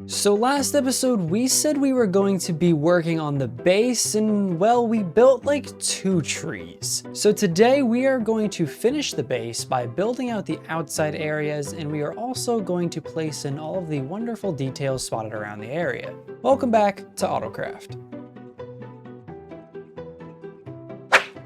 So last episode, we said we were going to be working on the base and, well, we built like 2 trees. So today we are going to finish the base by building out the outside areas, and we are also going to place in all of the wonderful details spotted around the area. Welcome back to AutoCraft.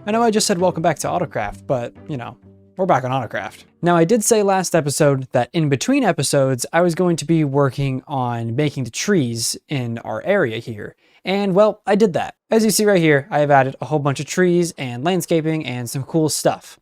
I know I just said welcome back to AutoCraft, but you know, we're back on AutoCraft. Now, I did say last episode that in between episodes, I was going to be working on making the trees in our area here. And well, I did that. As you see right here, I have added a whole bunch of trees and landscaping and some cool stuff.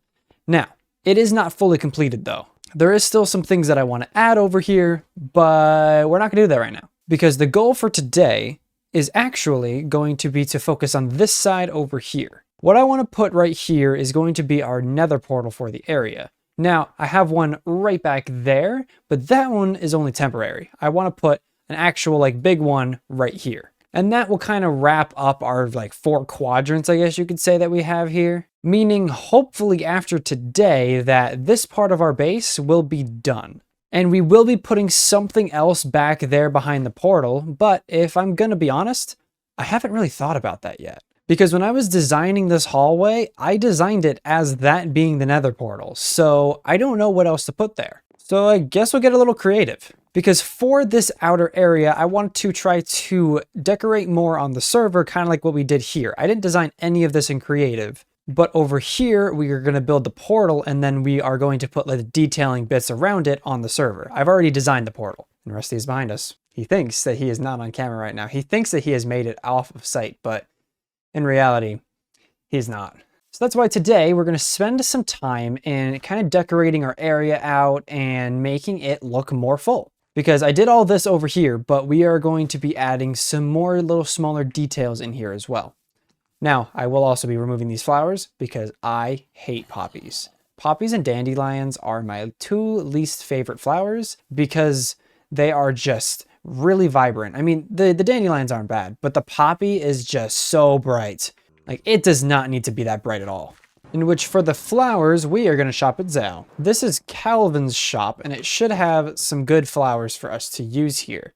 Now, it is not fully completed though. There is still some things that I want to add over here, but we're not gonna do that right now. Because the goal for today is actually going to be to focus on this side over here. What I want to put right here is going to be our nether portal for the area. Now, I have one right back there, but that one is only temporary. I want to put an actual like big one right here. And that will kind of wrap up our like 4 quadrants, I guess you could say, that we have here. Meaning hopefully after today that this part of our base will be done. And we will be putting something else back there behind the portal, but if I'm gonna be honest, I haven't really thought about that yet. Because when I was designing this hallway, I designed it as that being the nether portal, so I don't know what else to put there. So I guess we'll get a little creative. Because for this outer area, I want to try to decorate more on the server, kind of like what we did here. I didn't design any of this in creative, but over here, we are going to build the portal, and then we are going to put like the detailing bits around it on the server. I've already designed the portal, and Rusty is behind us. He thinks that he is not on camera right now. He thinks that he has made it off of site, but in reality, he's not. So that's why today we're going to spend some time in kind of decorating our area out and making it look more full. Because I did all this over here, but we are going to be adding some more little smaller details in here as well. Now, I will also be removing these flowers because I hate poppies. Poppies and dandelions are my 2 least favorite flowers because they are just really vibrant. I mean, the dandelions aren't bad, but the poppy is just so bright. Like, it does not need to be that bright at all. In which, for the flowers, we are going to shop at Zao. This is Calven's shop, and it should have some good flowers for us to use here.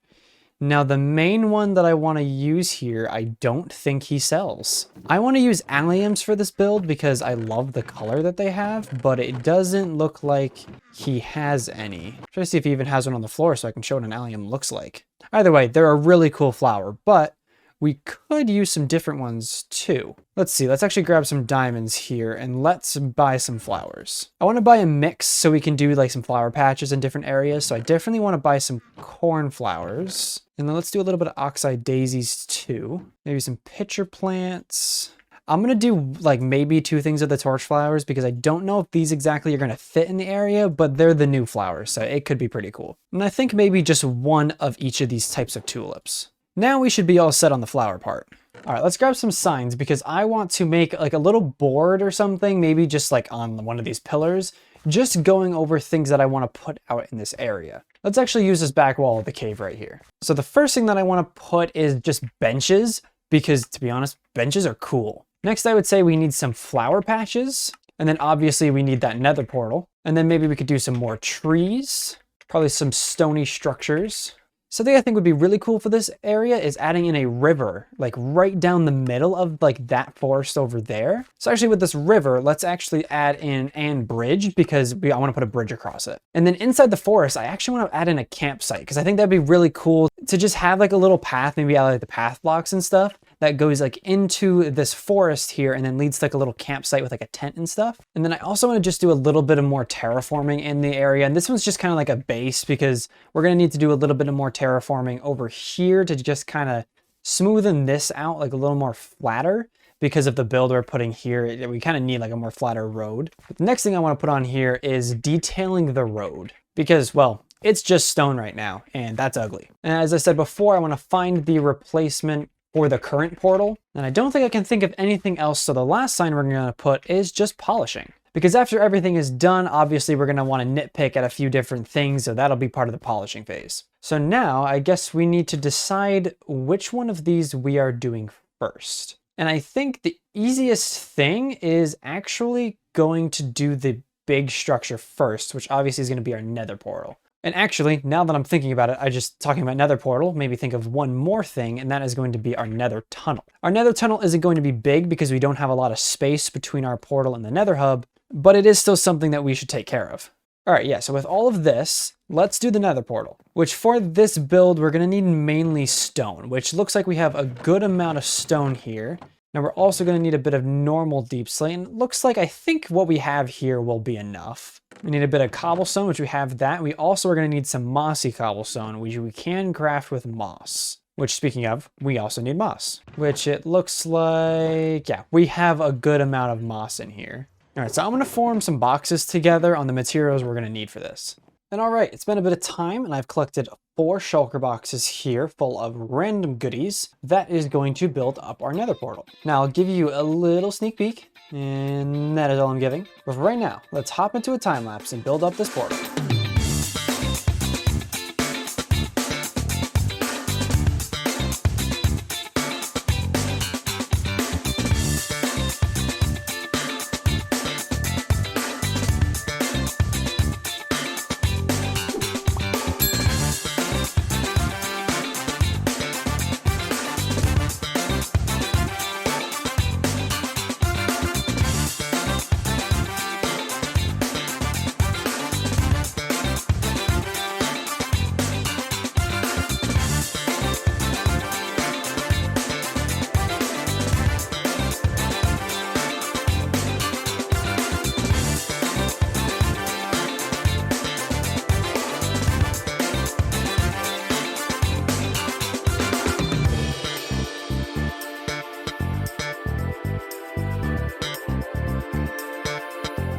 Now, the main one that I want to use here, I don't think he sells. I want to use alliums for this build because I love the color that they have, but it doesn't look like he has any. I'm trying to see if he even has one on the floor so I can show what an allium looks like. Either way, they're a really cool flower, but we could use some different ones too. Let's see, let's actually grab some diamonds here and let's buy some flowers. I want to buy a mix so we can do like some flower patches in different areas. So I definitely want to buy some cornflowers. And then let's do a little bit of oxeye daisies too. Maybe some pitcher plants. I'm going to do like maybe 2 things of the torch flowers because I don't know if these exactly are going to fit in the area, but they're the new flowers, so it could be pretty cool. And I think maybe just 1 of each of these types of tulips. Now we should be all set on the flower part. All right, let's grab some signs because I want to make like a little board or something, maybe just like on one of these pillars, just going over things that I want to put out in this area. Let's actually use this back wall of the cave right here. So the first thing that I want to put is just benches because, to be honest, benches are cool. Next, I would say we need some flower patches. And then obviously we need that nether portal. And then maybe we could do some more trees, probably some stony structures. Something I think would be really cool for this area is adding in a river, like right down the middle of like that forest over there. So actually with this river, let's actually add in and bridge because I want to put a bridge across it. And then inside the forest, I actually want to add in a campsite because I think that'd be really cool to just have like a little path, maybe out like the path blocks and stuff that goes like into this forest here and then leads to like a little campsite with like a tent and stuff. And then I also want to just do a little bit of more terraforming in the area. And this one's just kind of like a base because we're going to need to do a little bit of more terraforming over here to just kind of smoothen this out like a little more flatter because of the build we're putting here. We kind of need like a more flatter road. But the next thing I want to put on here is detailing the road because, well, it's just stone right now and that's ugly. And as I said before, I want to find the replacement for the current portal. And I don't think I can think of anything else. So the last sign we're going to put is just polishing. Because after everything is done, obviously we're going to want to nitpick at a few different things. So that'll be part of the polishing phase. So now I guess we need to decide which one of these we are doing first. And I think the easiest thing is actually going to do the big structure first, which obviously is going to be our nether portal. And actually, now that I'm thinking about it, I just talking about nether portal, made me think of one more thing, and that is going to be our nether tunnel. Our nether tunnel isn't going to be big because we don't have a lot of space between our portal and the nether hub, but it is still something that we should take care of. All right, yeah, so with all of this, let's do the nether portal, which for this build, we're gonna need mainly stone, which looks like we have a good amount of stone here. Now we're also gonna need a bit of normal deep slate, and it looks like I think what we have here will be enough. We need a bit of cobblestone, which we have that. We also are gonna need some mossy cobblestone, which we can craft with moss. Which, speaking of, we also need moss, which it looks like, yeah, we have a good amount of moss in here. All right, so I'm gonna form some boxes together on the materials we're gonna need for this. And all right, it's been a bit of time and I've collected 4 shulker boxes here full of random goodies that is going to build up our nether portal. Now I'll give you a little sneak peek and that is all I'm giving. But for right now, let's hop into a time lapse and build up this portal.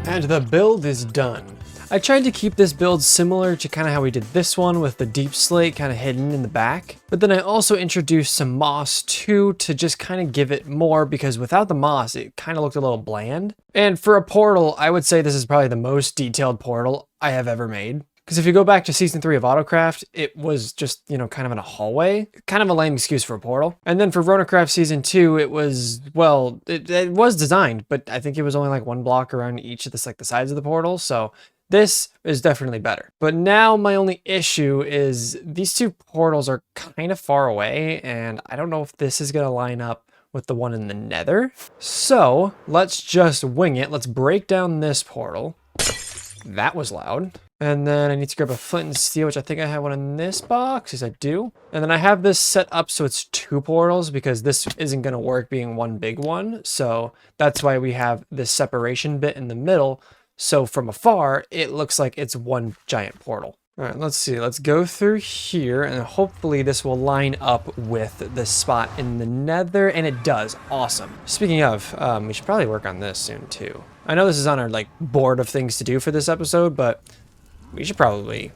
And the build is done. I tried to keep this build similar to kind of how we did this one with the deep slate kind of hidden in the back. But then I also introduced some moss too to just kind of give it more because without the moss, it kind of looked a little bland. And for a portal, I would say this is probably the most detailed portal I have ever made. Because if you go back to Season 3 of AutoCraft, it was just, you know, kind of in a hallway. Kind of a lame excuse for a portal. And then for AutoCraft Season 2, it was, well, it was designed, but I think it was only like 1 block around each of the, like, the sides of the portal. So this is definitely better. But now my only issue is these 2 portals are kind of far away, and I don't know if this is going to line up with the one in the nether. So let's just wing it. Let's break down this portal. That was loud. And then I need to grab a flint and steel, which I think I have one in this box. Yes, I do. And then I have this set up so it's 2 portals because this isn't going to work being one big one. So that's why we have this separation bit in the middle. So from afar, it looks like it's one giant portal. All right, let's see. Let's go through here and hopefully this will line up with the spot in the nether. And it does. Awesome. Speaking of, we should probably work on this soon too. I know this is on our like board of things to do for this episode, but we should probably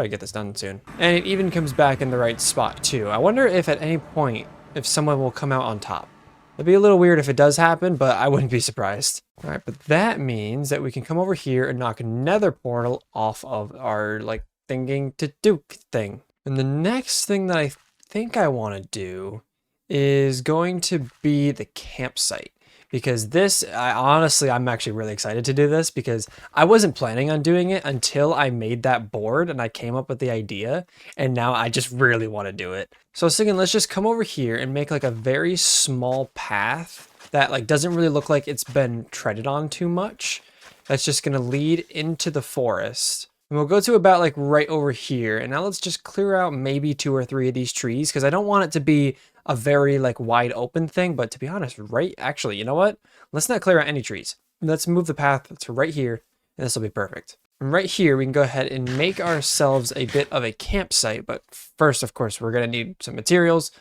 get this done soon. And it even comes back in the right spot too. I wonder if at any point, if someone will come out on top. It'd be a little weird if it does happen, but I wouldn't be surprised. All right, but that means that we can come over here and knock a nether portal off of our like thinking to do thing. And the next thing that I think I want to do is going to be the campsite. Because this, I'm actually really excited to do this because I wasn't planning on doing it until I made that board and I came up with the idea. And now I just really want to do it. So I was thinking, let's just come over here and make like a very small path that like doesn't really look like it's been treaded on too much. That's just going to lead into the forest. And we'll go to about like right over here. And now let's just clear out maybe 2 or 3 of these trees because I don't want it to be a very like wide open thing. But to be honest, actually, you know what? Let's not clear out any trees. Let's move the path to right here and this will be perfect. And right here, we can go ahead and make ourselves a bit of a campsite. But first, of course, we're going to need some materials,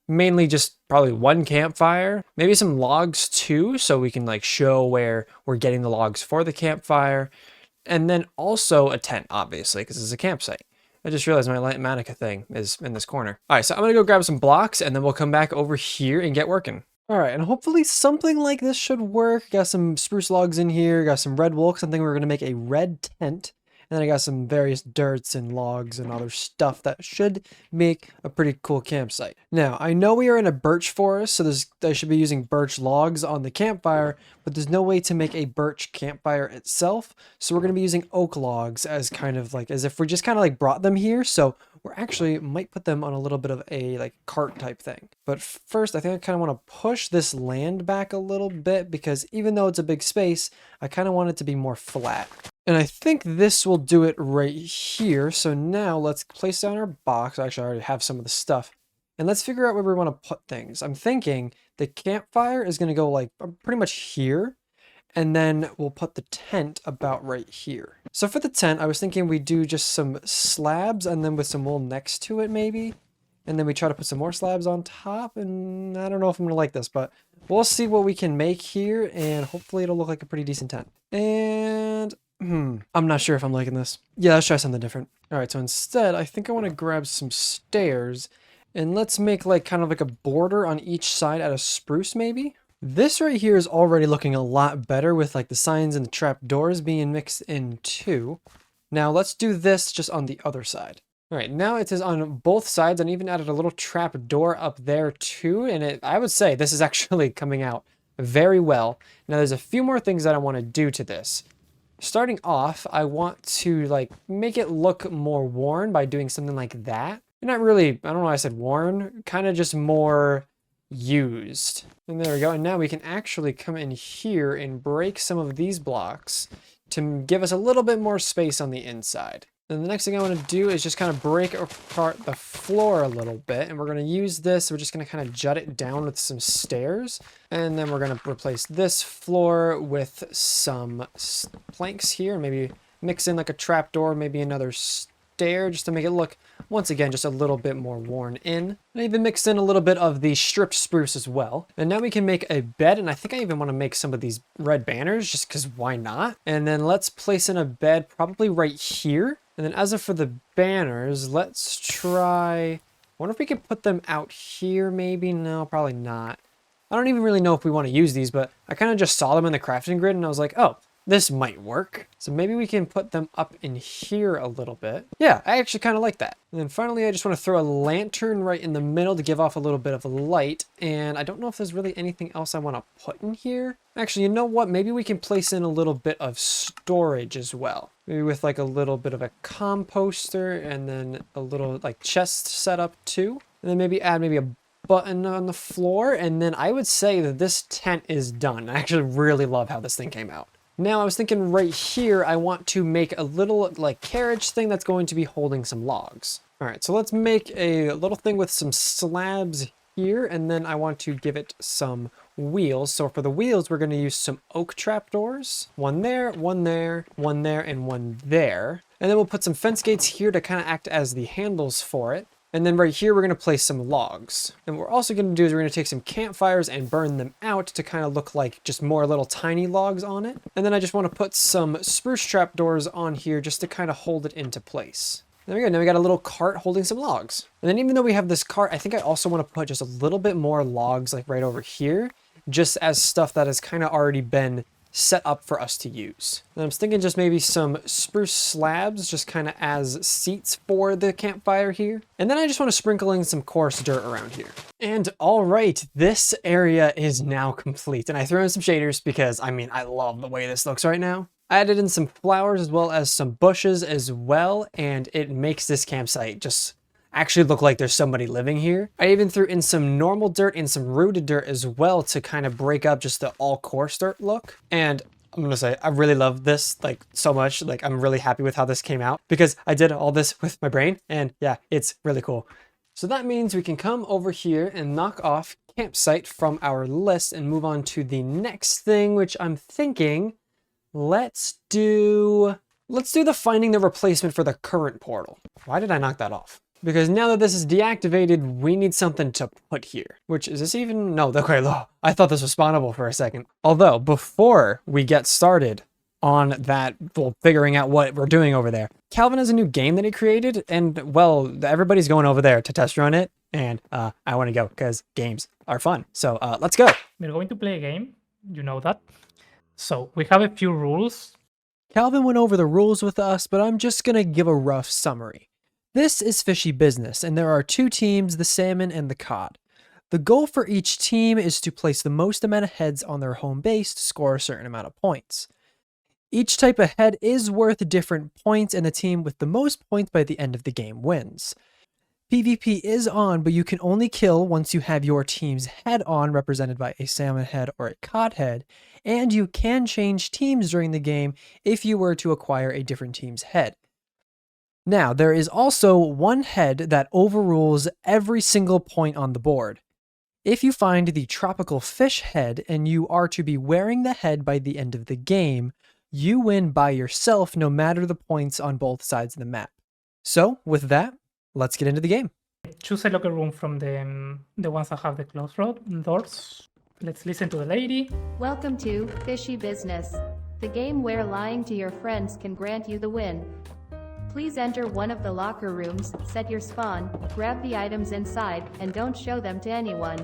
mainly just probably 1 campfire, maybe some logs too. So we can like show where we're getting the logs for the campfire. And then also a tent, obviously, because it's a campsite. I just realized my light manica thing is in this corner. All right, so I'm going to go grab some blocks and then we'll come back over here and get working. All right, and hopefully something like this should work. Got some spruce logs in here, got some red wool, because I'm thinking we're going to make a red tent. And then I got some various dirts and logs and other stuff that should make a pretty cool campsite. Now, I know we are in a birch forest, so I should be using birch logs on the campfire, but there's no way to make a birch campfire itself. So we're going to be using oak logs as kind of like, as if we just kind of like brought them here. So we're actually might put them on a little bit of a like cart type thing. But first, I think I kind of want to push this land back a little bit because even though it's a big space, I kind of want it to be more flat. And I think this will do it right here. So now let's place down our box. Actually, I already have some of the stuff. And let's figure out where we want to put things. I'm thinking the campfire is going to go like pretty much here. And then we'll put the tent about right here. So for the tent, I was thinking we do just some slabs and then with some wool next to it maybe. And then we try to put some more slabs on top. And I don't know if I'm going to like this, but we'll see what we can make here. And hopefully it'll look like a pretty decent tent. And I'm not sure if I'm liking this. Yeah, let's try something different. All right, so instead, I think I want to grab some stairs. And let's make like kind of like a border on each side out of spruce maybe. This right here is already looking a lot better with like the signs and the trap doors being mixed in too. Now let's do this just on the other side. All right, now it is on both sides and even added a little trap door up there too. And I would say this is actually coming out very well. Now there's a few more things that I want to do to this. Starting off, I want to like make it look more worn by doing something like that. And not really, I don't know why I said worn, kind of just more used. And there we go. And now we can actually come in here and break some of these blocks to give us a little bit more space on the inside. And the next thing I want to do is just kind of break apart the floor a little bit. And we're going to use this. We're just going to kind of jut it down with some stairs. And then we're going to replace this floor with some planks here. Maybe mix in like a trapdoor, maybe another stair just to make it look, once again, just a little bit more worn in. And I even mixed in a little bit of the stripped spruce as well. And now we can make a bed, and I think I even want to make some of these red banners just because why not? And then let's place in a bed probably right here. And then as for the banners, let's try, I wonder if we could put them out here maybe? No, probably not. I don't even really know if we want to use these, but I kind of just saw them in the crafting grid and I was like, oh, this might work. So maybe we can put them up in here a little bit. Yeah, I actually kind of like that. And then finally, I just want to throw a lantern right in the middle to give off a little bit of light. And I don't know if there's really anything else I want to put in here. Actually, you know what? Maybe we can place in a little bit of storage as well. Maybe with like a little bit of a composter and then a little like chest setup too. And then maybe add maybe a button on the floor. And then I would say that this tent is done. I actually really love how this thing came out. Now I was thinking right here, I want to make a little like carriage thing that's going to be holding some logs. All right, so let's make a little thing with some slabs here, and then I want to give it some wheels. So for the wheels, we're going to use some oak trapdoors. One there, one there, one there, and one there. And then we'll put some fence gates here to kind of act as the handles for it. And then right here, we're going to place some logs. And what we're also going to do is we're going to take some campfires and burn them out to kind of look like just more little tiny logs on it. And then I just want to put some spruce trapdoors on here just to kind of hold it into place. There we go. Now we got a little cart holding some logs. And then even though we have this cart, I think I also want to put just a little bit more logs like right over here, just as stuff that has kind of already been set up for us to use. And I'm thinking just maybe some spruce slabs just kind of as seats for the campfire here. And then I just want to sprinkle in some coarse dirt around here. And all right, this area is now complete. And I threw in some shaders because I mean, I love the way this looks right now. I added in some flowers as well as some bushes as well. And it makes this campsite just actually look like there's somebody living here. I even threw in some normal dirt and some rooted dirt as well to kind of break up just the all coarse dirt look. And I'm gonna say, I really love this like so much. Like I'm really happy with how this came out because I did all this with my brain and yeah, it's really cool. So that means we can come over here and knock off campsite from our list and move on to the next thing, which I'm thinking, let's do the finding the replacement for the current portal. Why did I knock that off? Because now that this is deactivated, we need something to put here. Which, is this even? No, okay, I thought this was spawnable for a second. Although, before we get started on that, well, figuring out what we're doing over there, Calven has a new game that he created, and, well, everybody's going over there to test run it, and I want to go, because games are fun. So, let's go. We're going to play a game, you know that. So, we have a few rules Calvin went over the rules with us, but I'm just gonna give a rough summary. This is fishy business, and there are two teams, the salmon and the cod. The goal for each team is to place the most amount of heads on their home base to score a certain amount of points. Each type of head is worth different points, and the team with the most points by the end of the game wins. PvP is on, but you can only kill once you have your team's head on, represented by a salmon head or a cod head, and you can change teams during the game if you were to acquire a different team's head. Now, there is also one head that overrules every single point on the board. If you find the tropical fish head and you are to be wearing the head by the end of the game, you win by yourself no matter the points on both sides of the map. So, with that, let's get into the game. Choose a locker room from the ones that have the closed doors. Let's listen to the lady. Welcome to Fishy Business, the game where lying to your friends can grant you the win. Please enter one of the locker rooms, set your spawn, grab the items inside, and don't show them to anyone.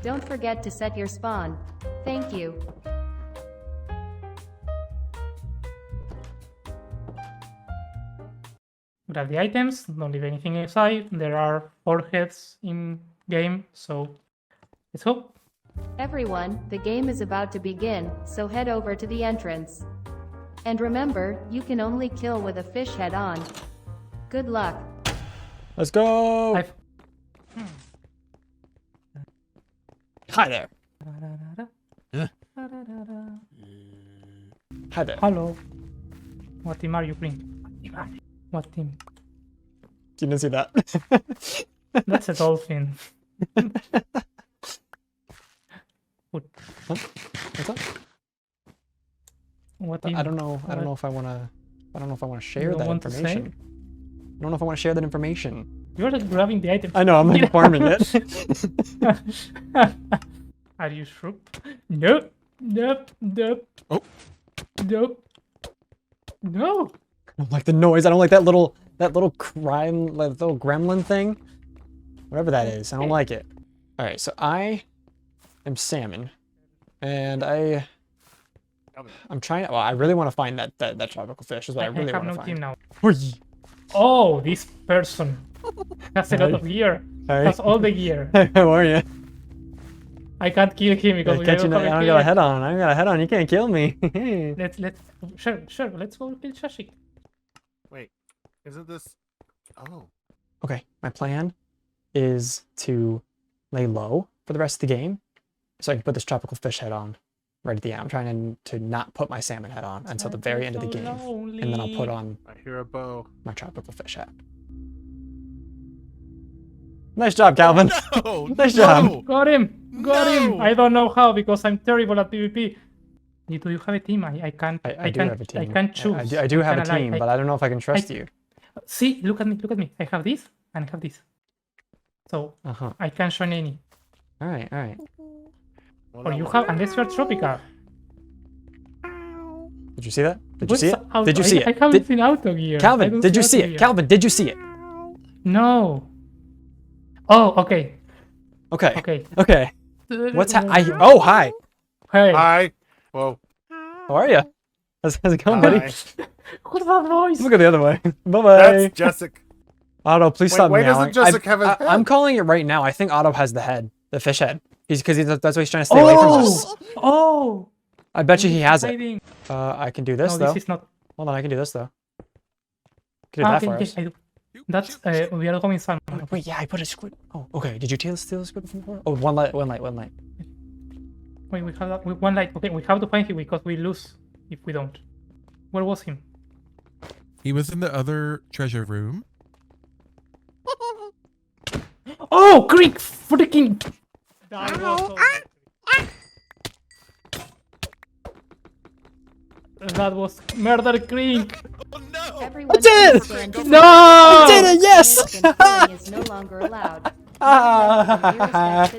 Don't forget to set your spawn. Thank you. Grab the items, don't leave anything inside. There are 4 heads in game, so let's go. Everyone, the game is about to begin, so head over to the entrance. And remember, you can only kill with a fish head on. Good luck. Let's go! Hi there. Hi there. Hello. What team are you playing? What team? Didn't see that. That's a dolphin. Huh? What's up? What team? I don't know. I don't know if I wanna. I don't know if I wanna share don't that want to say? information. I don't know if I wanna share that information. You're just grabbing the item. I know. I'm like farming it. Are you sure? Nope. Nope. Nope. Oh. Nope. No. I don't like the noise. I don't like that little crime, like little gremlin thing. Whatever that is. I don't like it. All right. So I am salmon, and I'm trying. Well, I really want to find that tropical fish. Is what I really have want to no find. team now. Whee! Oh, this person has a lot of gear. Hi. Has all the gear. How are you? I can't kill him because we I don't have don't a got a head. head on. I got a head on. You can't kill me. Let's sure. Let's go kill Shashik. Wait, isn't this? Oh, Okay, my plan is to lay low for the rest of the game, so I can put this tropical fish head on right at the end. I'm trying to not put my salmon head on until the very end of the game, and then I'll put on I hear a bow. my tropical fish hat. Nice job, Calvin. No, Nice job. Got him! Got him! No. I don't know how because I'm terrible at PvP. Do you have a team? I can't. I do have a team. I can't choose. I do have a Kinda like- team, but I don't know if I can trust you. See, look at me. Look at me. I have this and I have this. So Uh-huh. I can't join any. All right, all right. Well, Or that you was- have unless you're tropical. Did you see that? Did you What's see it? auto- Did you see I it? haven't seen auto gear. I Calvin, don't did you auto see it? gear. Calvin, did you see it? No. Oh, okay. Okay. Okay. Okay. What's Oh, hi. Hey. Hi. Whoa. How are you? How's it going, buddy? Hi. What's that voice? I'm gonna go the other way. Bye-bye. That's Jessica. Otto, please stop why meowing. doesn't Jessica have a head? I'm calling it right now. I think Otto has the head, the fish head. That's why he's trying to stay away from us. Oh. I bet you he has it. Hiding. I can do this No, though. this is not. Hold on, I can do this though. Can do that Okay, for yes, us. I do. That's we are going sun. Oh, wait, yeah, I put a squid. Oh, okay. Did you steal the squid from before? Oh, one light. Wait, we have that. One light. Okay, we have to find him because we lose if we don't. Where was him? He was in the other treasure room. Oh, Greek freaking! That was so that was murder Greek. Oh no! Everyone did it! stand No! I did it! Yes! and killing is no longer allowed.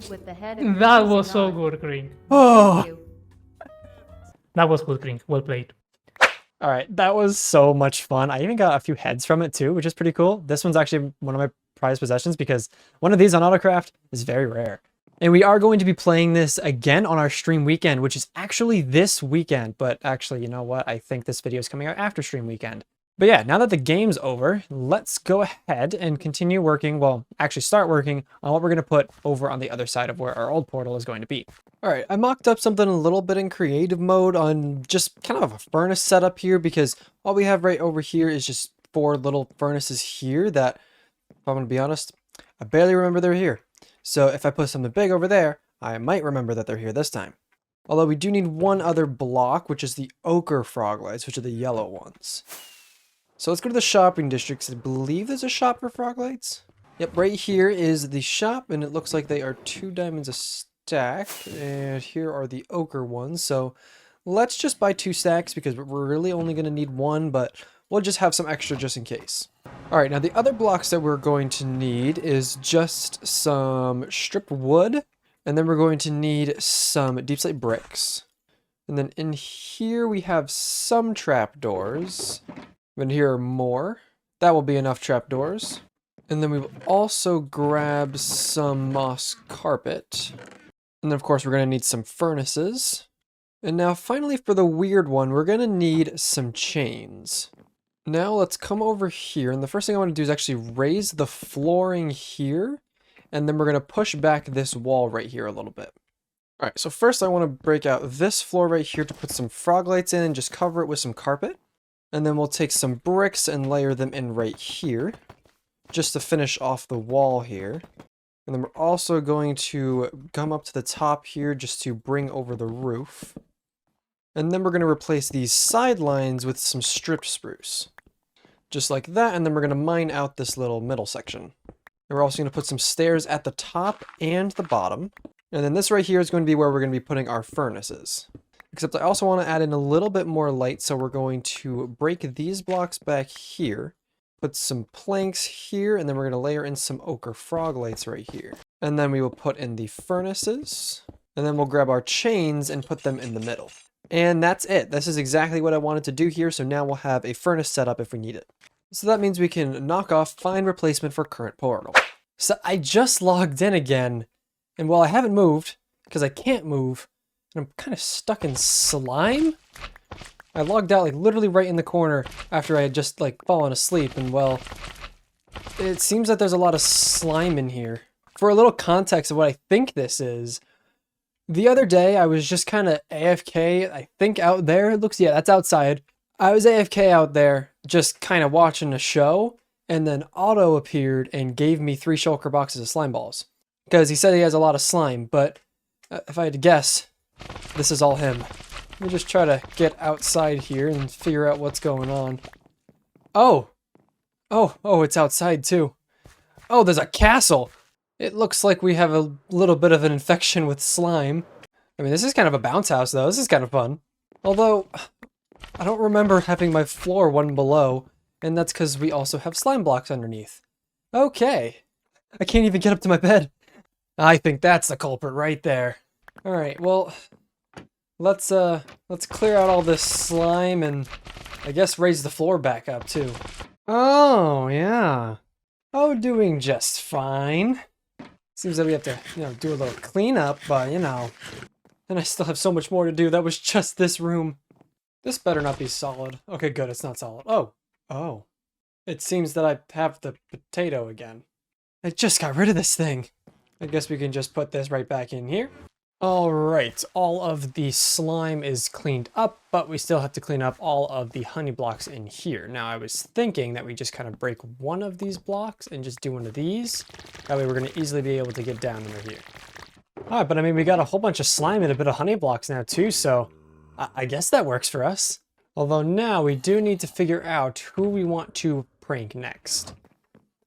With the head and That facing was so on. good, Greek. Oh. Thank you. That was good, Greek. Well played. All right, that was so much fun. I even got a few heads from it too, which is pretty cool. This one's actually one of my prized possessions because one of these on AutoCraft is very rare. And we are going to be playing this again on our stream weekend, which is actually this weekend. But actually, you know what? I think this video is coming out after stream weekend. But yeah, now that the game's over, let's go ahead and continue working, well, actually start working on what we're going to put over on the other side of where our old portal is going to be. All right, I mocked up something a little bit in creative mode on just kind of a furnace setup here, because all we have right over here is just 4 little furnaces here that, if I'm going to be honest, I barely remember they're here. So if I put something big over there, I might remember that they're here this time. Although we do need one other block, which is the ochre frog lights, which are the yellow ones. So let's go to the shopping districts. I believe there's a shop for frog lights. Yep, right here is the shop, and it looks like they are 2 diamonds a stack. And here are the ochre ones. So let's just buy 2 stacks because we're really only going to need 1, but we'll just have some extra just in case. All right, now the other blocks that we're going to need is just some stripped wood, and then we're going to need some deep slate bricks. And then in here we have some trapdoors. And here are more. That will be enough trapdoors. And then we've also grabbed some moss carpet. And then of course we're going to need some furnaces. And now finally for the weird one, we're going to need some chains. Now let's come over here, and the first thing I want to do is actually raise the flooring here, and then we're going to push back this wall right here a little bit. Alright, so first I want to break out this floor right here to put some frog lights in and just cover it with some carpet. And then we'll take some bricks and layer them in right here, just to finish off the wall here. And then we're also going to come up to the top here just to bring over the roof. And then we're going to replace these sidelines with some stripped spruce. Just like that, and then we're going to mine out this little middle section. And we're also going to put some stairs at the top and the bottom. And then this right here is going to be where we're going to be putting our furnaces. Except I also want to add in a little bit more light, so we're going to break these blocks back here, put some planks here, and then we're going to layer in some ochre frog lights right here. And then we will put in the furnaces, and then we'll grab our chains and put them in the middle. And that's it. This is exactly what I wanted to do here, so now we'll have a furnace set up if we need it. So that means we can knock off find replacement for current portal. So I just logged in again, and while I haven't moved, because I can't move, and I'm kind of stuck in slime. I logged out like literally right in the corner after I had just like fallen asleep, and well, it seems that there's a lot of slime in here. For a little context of what I think this is, the other day I was just kind of AFK, I think out there, it looks, yeah, that's outside. I was AFK out there just kind of watching a show, and then Otto appeared and gave me 3 shulker boxes of slime balls. Because he said he has a lot of slime, but if I had to guess, this is all him. Let me just try to get outside here and figure out what's going on. Oh, it's outside too. Oh, there's a castle. It looks like we have a little bit of an infection with slime. I mean, this is kind of a bounce house though. This is kind of fun. Although, I don't remember having my floor one below, and that's because we also have slime blocks underneath. Okay. I can't even get up to my bed. I think that's the culprit right there. Alright, well, let's clear out all this slime and I guess raise the floor back up too. Oh, yeah. Oh, doing just fine. Seems that we have to, do a little cleanup, but, and I still have so much more to do. That was just this room. This better not be solid. Okay, good, it's not solid. Oh. It seems that I have the potato again. I just got rid of this thing. I guess we can just put this right back in here. Alright, all of the slime is cleaned up, but we still have to clean up all of the honey blocks in here. Now, I was thinking that we just kind of break one of these blocks and just do one of these. That way we're going to easily be able to get down under here. Alright, but I mean, we got a whole bunch of slime and a bit of honey blocks now too, so I guess that works for us. Although now we do need to figure out who we want to prank next.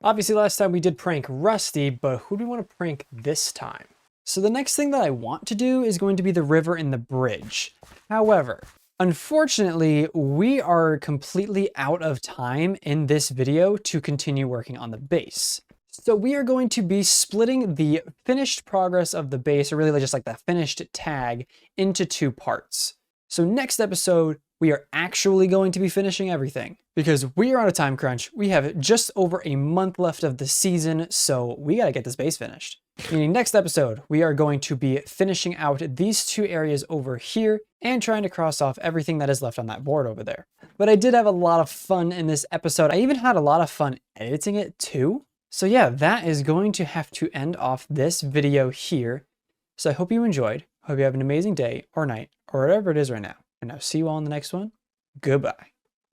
Obviously, last time we did prank Rusty, but who do we want to prank this time? So the next thing that I want to do is going to be the river and the bridge. However, unfortunately, we are completely out of time in this video to continue working on the base. So we are going to be splitting the finished progress of the base, or really just like the finished tag, into 2 parts. So next episode, we are actually going to be finishing everything because we are on a time crunch. We have just over a month left of the season, so we got to get this base finished. Meaning next episode, we are going to be finishing out these two areas over here and trying to cross off everything that is left on that board over there. But I did have a lot of fun in this episode. I even had a lot of fun editing it too. So yeah, that is going to have to end off this video here. So I hope you enjoyed. Hope you have an amazing day or night or whatever it is right now. And I'll see you all in the next one. Goodbye.